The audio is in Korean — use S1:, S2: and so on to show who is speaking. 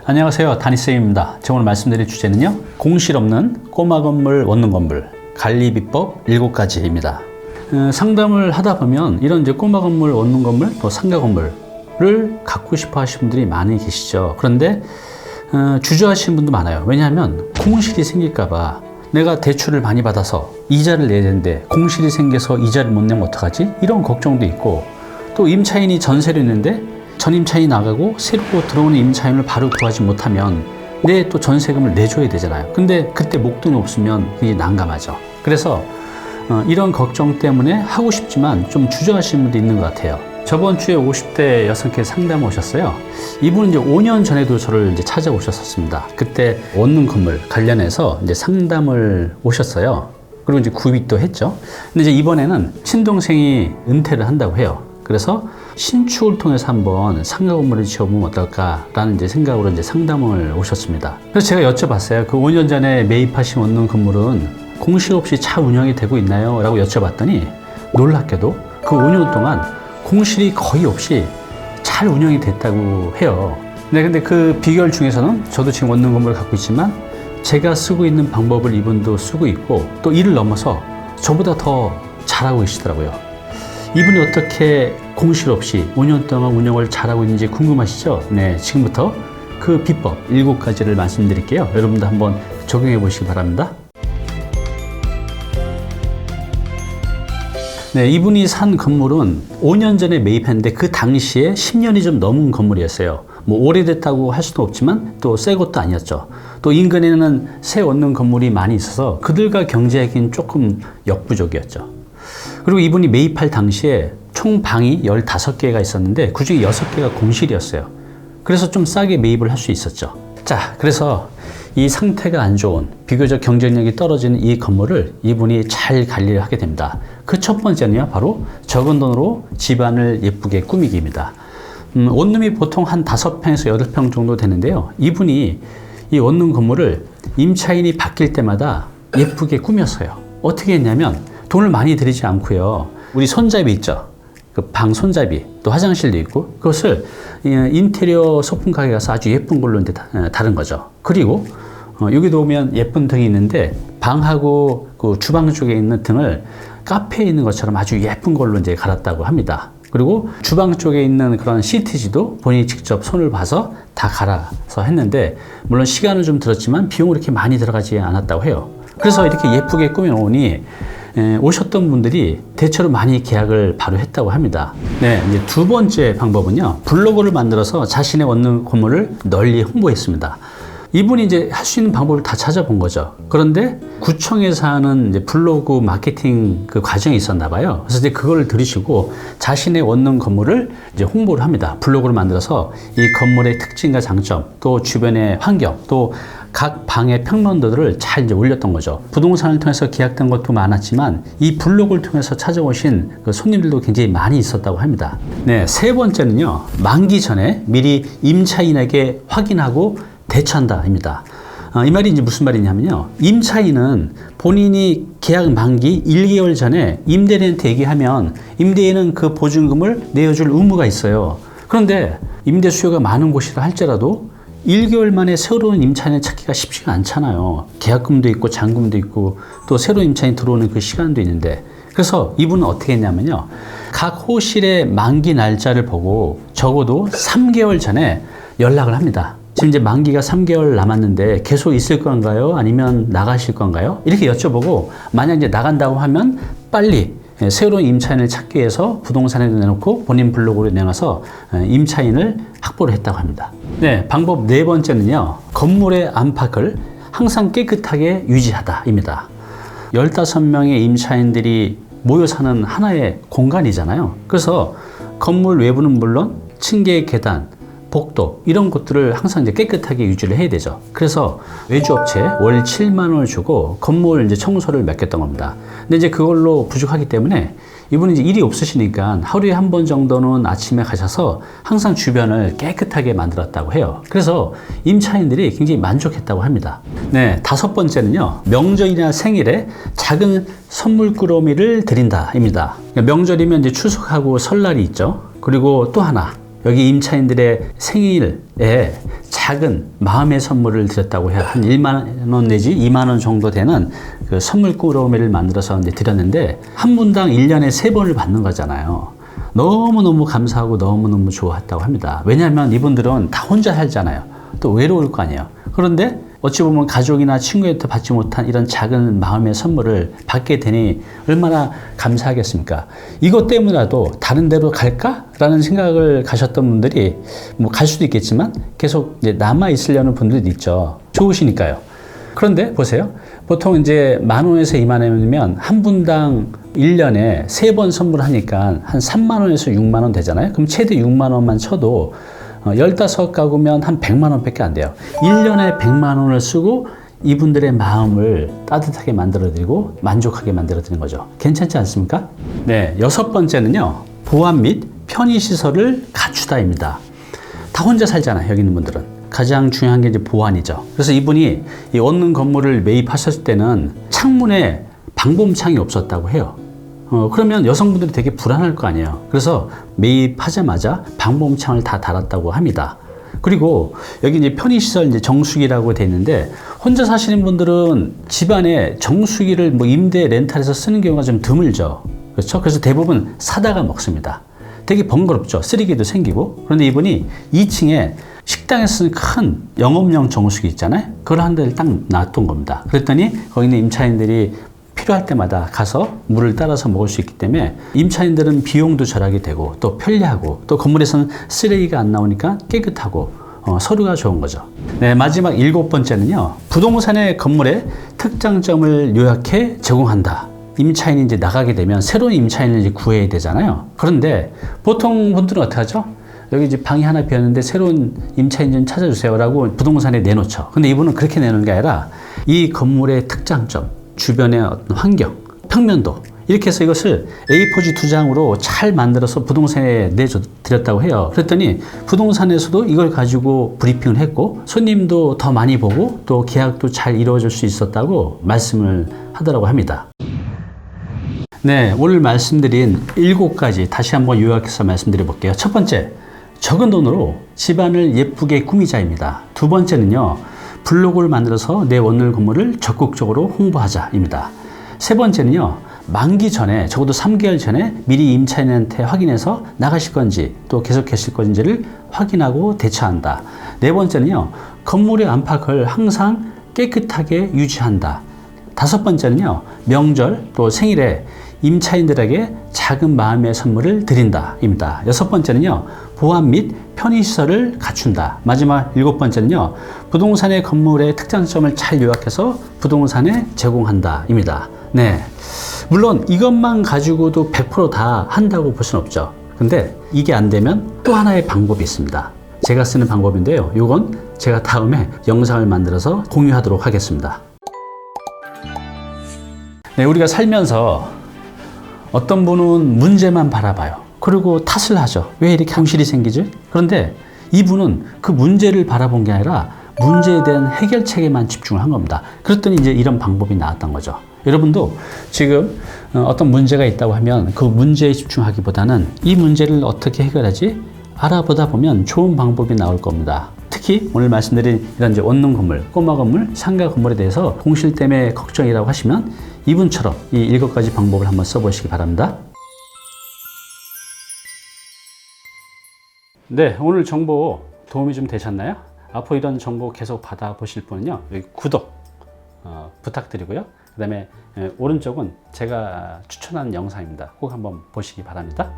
S1: 안녕하세요, 다니쌤입니다. 제가 오늘 말씀드릴 주제는요, 공실 없는 꼬마 건물, 원룸 건물 관리 비법 7가지입니다. 상담을 하다 보면 이런 이제 꼬마 건물, 원룸 건물, 또 상가 건물을 갖고 싶어 하시는 분들이 많이 계시죠. 그런데 주저하시는 분도 많아요. 왜냐하면 공실이 생길까봐, 내가 대출을 많이 받아서 이자를 내야 되는데 공실이 생겨서 이자를 못 내면 어떡하지? 이런 걱정도 있고, 또 임차인이 전세로 있는데 전 임차인이 나가고 새로 들어오는 임차인을 바로 구하지 못하면 내 또 전세금을 내줘야 되잖아요. 근데 그때 목돈이 없으면 이게 난감하죠. 그래서 이런 걱정 때문에 하고 싶지만 좀 주저하시는 분도 있는 것 같아요. 저번 주에 50대 여성께 상담 오셨어요. 이분은 이제 5년 전에도 저를 이제 찾아오셨었습니다. 그때 원룸 건물 관련해서 이제 상담을 오셨어요. 그리고 이제 구입도 했죠. 근데 이제 이번에는 친동생이 은퇴를 한다고 해요. 그래서 신축을 통해서 한번 상가 건물을 지어보면 어떨까라는 이제 생각으로 이제 상담을 오셨습니다. 그래서 제가 여쭤봤어요. 그 5년 전에 매입하신 원룸 건물은 공실 없이 잘 운영이 되고 있나요? 라고 여쭤봤더니 놀랍게도 그 5년 동안 공실이 거의 없이 잘 운영이 됐다고 해요. 네, 근데 그 비결 중에서는 저도 지금 원룸 건물을 갖고 있지만 제가 쓰고 있는 방법을 이분도 쓰고 있고, 또 이를 넘어서 저보다 더 잘하고 계시더라고요. 이분이 어떻게 공실 없이 5년 동안 운영을 잘하고 있는지 궁금하시죠? 네, 지금부터 그 비법 7가지를 말씀드릴게요. 여러분도 한번 적용해 보시기 바랍니다. 네, 이분이 산 건물은 5년 전에 매입했는데 그 당시에 10년이 좀 넘은 건물이었어요. 뭐 오래됐다고 할 수도 없지만 또 새 것도 아니었죠. 또 인근에는 새 원룸 건물이 많이 있어서 그들과 경제하기는 조금 역부족이었죠. 그리고 이분이 매입할 당시에 총 방이 15개가 있었는데 그중에 6개가 공실이었어요. 그래서 좀 싸게 매입을 할 수 있었죠. 자, 그래서 이 상태가 안 좋은, 비교적 경쟁력이 떨어지는 이 건물을 이분이 잘 관리를 하게 됩니다. 그 첫 번째는요, 바로 적은 돈으로 집안을 예쁘게 꾸미기입니다. 원룸이 보통 한 5평에서 8평 정도 되는데요. 이분이 이 원룸 건물을 임차인이 바뀔 때마다 예쁘게 꾸몄어요. 어떻게 했냐면 돈을 많이 들이지 않고요. 우리 손잡이 있죠? 그 방 손잡이, 또 화장실도 있고, 그것을 인테리어 소품 가게 가서 아주 예쁜 걸로 이제 다른 거죠. 그리고 여기도 보면 예쁜 등이 있는데 방하고 그 주방 쪽에 있는 등을 카페에 있는 것처럼 아주 예쁜 걸로 이제 갈았다고 합니다. 그리고 주방 쪽에 있는 그런 시트지도 본인이 직접 손을 봐서 다 갈아서 했는데, 물론 시간은 좀 들었지만 비용이 이렇게 많이 들어가지 않았다고 해요. 그래서 이렇게 예쁘게 꾸며놓으니 오셨던 분들이 대체로 많이 계약을 바로 했다고 합니다. 네, 이제 두 번째 방법은요, 블로그를 만들어서 자신의 원룸 건물을 널리 홍보했습니다. 이분이 이제 할 수 있는 방법을 다 찾아본 거죠. 그런데 구청에서 하는 이제 블로그 마케팅 그 과정이 있었나 봐요. 그래서 이제 그걸 들으시고 자신의 원룸 건물을 이제 홍보를 합니다. 블로그를 만들어서 이 건물의 특징과 장점, 또 주변의 환경, 또 각 방의 평론도들을 잘 이제 올렸던 거죠. 부동산을 통해서 계약된 것도 많았지만 이 블로그를 통해서 찾아오신 그 손님들도 굉장히 많이 있었다고 합니다. 네, 세 번째는요, 만기 전에 미리 임차인에게 확인하고 대처한다입니다. 이 말이 이제 무슨 말이냐면요, 임차인은 본인이 계약 만기 1개월 전에 임대인한테 얘기하면 임대인은 그 보증금을 내어줄 의무가 있어요. 그런데 임대 수요가 많은 곳이라 할지라도 1개월 만에 새로운 임차인을 찾기가 쉽지가 않잖아요. 계약금도 있고 잔금도 있고 또 새로운 임차인이 들어오는 그 시간도 있는데, 그래서 이분은 어떻게 했냐면요, 각 호실의 만기 날짜를 보고 적어도 3개월 전에 연락을 합니다. 지금 이제 만기가 3개월 남았는데 계속 있을 건가요? 아니면 나가실 건가요? 이렇게 여쭤보고, 만약 이제 나간다고 하면 빨리 새로운 임차인을 찾기 위해서 부동산에 내놓고 본인 블로그로 내놔서 임차인을 확보를 했다고 합니다. 네, 방법 네 번째는요, 건물의 안팎을 항상 깨끗하게 유지하다입니다. 15명의 임차인들이 모여 사는 하나의 공간이잖아요. 그래서 건물 외부는 물론 층계, 계단, 복도 이런 것들을 항상 이제 깨끗하게 유지를 해야 되죠. 그래서 외주업체 월 7만 원을 주고 건물 이제 청소를 맡겼던 겁니다. 근데 이제 그걸로 부족하기 때문에 이분은 이제 일이 없으시니까 하루에 한 번 정도는 아침에 가셔서 항상 주변을 깨끗하게 만들었다고 해요. 그래서 임차인들이 굉장히 만족했다고 합니다. 네, 다섯 번째는요, 명절이나 생일에 작은 선물 꾸러미를 드린다입니다. 명절이면 이제 추석하고 설날이 있죠. 그리고 또 하나, 여기 임차인들의 생일에 작은 마음의 선물을 드렸다고 해요. 한 1만 원 내지 2만 원 정도 되는 그 선물 꾸러미를 만들어서 이제 드렸는데 한 분당 1년에 3번을 받는 거잖아요. 너무너무 감사하고 너무너무 좋아했다고 합니다. 왜냐하면 이분들은 다 혼자 살잖아요. 또 외로울 거 아니에요. 그런데 어찌 보면 가족이나 친구한테 받지 못한 이런 작은 마음의 선물을 받게 되니 얼마나 감사하겠습니까? 이것 때문이라도 다른 데로 갈까라는 생각을 가셨던 분들이 뭐 갈 수도 있겠지만 계속 이제 남아 있으려는 분들도 있죠. 좋으시니까요. 그런데 보세요. 보통 이제 10,000원에서 20,000원이면 한 분당 1년에 3번 선물하니까 한 30,000원에서 60,000원 되잖아요. 그럼 최대 60,000원만 쳐도 15가구면 한 100만 원밖에 안 돼요. 1년에 100만 원을 쓰고 이분들의 마음을 따뜻하게 만들어드리고 만족하게 만들어드리는 거죠. 괜찮지 않습니까? 네, 6번째는요. 보안 및 편의시설을 갖추다입니다. 다 혼자 살잖아요. 여기 있는 분들은. 가장 중요한 게 이제 보안이죠. 그래서 이분이 이 얻는 건물을 매입하셨을 때는 창문에 방범창이 없었다고 해요. 그러면 여성분들이 되게 불안할 거 아니에요. 그래서 매입하자마자 방범창을 다 달았다고 합니다. 그리고 여기 이제 편의시설 이제 정수기라고 돼 있는데 혼자 사시는 분들은 집안에 정수기를 뭐 임대 렌탈해서 쓰는 경우가 좀 드물죠. 그렇죠? 그래서 대부분 사다가 먹습니다. 되게 번거롭죠. 쓰레기도 생기고. 그런데 이분이 2층에 식당에 쓰는 큰 영업용 정수기 있잖아요. 그걸 한 대를 딱 놔둔 겁니다. 그랬더니 거기 있는 임차인들이 필요할 때마다 가서 물을 따라서 먹을 수 있기 때문에 임차인들은 비용도 절약이 되고 또 편리하고 또 건물에서는 쓰레기가 안 나오니까 깨끗하고 서류가 좋은 거죠. 네, 마지막 7번째는요. 부동산의 건물의 특장점을 요약해 제공한다. 임차인이 이제 나가게 되면 새로운 임차인을 이제 구해야 되잖아요. 그런데 보통 분들은 어떻게 하죠? 여기 이제 방이 하나 비었는데 새로운 임차인 좀 찾아주세요라고 부동산에 내놓죠. 근데 이분은 그렇게 내놓는 게 아니라 이 건물의 특장점, 주변의 어떤 환경, 평면도 이렇게 해서 이것을 A4지 2장으로 잘 만들어서 부동산에 내드렸다고 해요. 그랬더니 부동산에서도 이걸 가지고 브리핑을 했고 손님도 더 많이 보고 또 계약도 잘 이루어질 수 있었다고 말씀을 하더라고 합니다. 네, 오늘 말씀드린 7가지 다시 한번 요약해서 말씀드려 볼게요. 첫 번째, 적은 돈으로 집안을 예쁘게 꾸미자입니다. 두 번째는요, 블로그를 만들어서 내 원룸 건물을 적극적으로 홍보하자입니다. 세 번째는요, 만기 전에 적어도 3개월 전에 미리 임차인한테 확인해서 나가실 건지 또 계속 계실 건지를 확인하고 대처한다. 네 번째는요, 건물의 안팎을 항상 깨끗하게 유지한다. 다섯 번째는요, 명절 또 생일에 임차인들에게 작은 마음의 선물을 드린다입니다. 여섯 번째는요, 보안 및 편의시설을 갖춘다. 마지막 7번째는요, 부동산의 건물의 특장점을 잘 요약해서 부동산에 제공한다입니다. 네, 물론 이것만 가지고도 100% 다 한다고 볼 수는 없죠. 근데 이게 안 되면 또 하나의 방법이 있습니다. 제가 쓰는 방법인데요, 이건 제가 다음에 영상을 만들어서 공유하도록 하겠습니다. 네, 우리가 살면서 어떤 분은 문제만 바라봐요. 그리고 탓을 하죠. 왜 이렇게 현실이 생기지? 그런데 이분은 그 문제를 바라본 게 아니라 문제에 대한 해결책에만 집중을 한 겁니다. 그랬더니 이제 이런 방법이 나왔던 거죠. 여러분도 지금 어떤 문제가 있다고 하면 그 문제에 집중하기보다는 이 문제를 어떻게 해결하지? 알아보다 보면 좋은 방법이 나올 겁니다. 특히 오늘 말씀드린 이런 이제 원룸 건물, 꼬마 건물, 상가 건물에 대해서 공실 때문에 걱정이라고 하시면 이분처럼 이 7가지 방법을 한번 써보시기 바랍니다. 네, 오늘 정보 도움이 좀 되셨나요? 앞으로 이런 정보 계속 받아보실 분은요, 여기 구독 부탁드리고요. 그 다음에 오른쪽은 제가 추천한 영상입니다. 꼭 한번 보시기 바랍니다.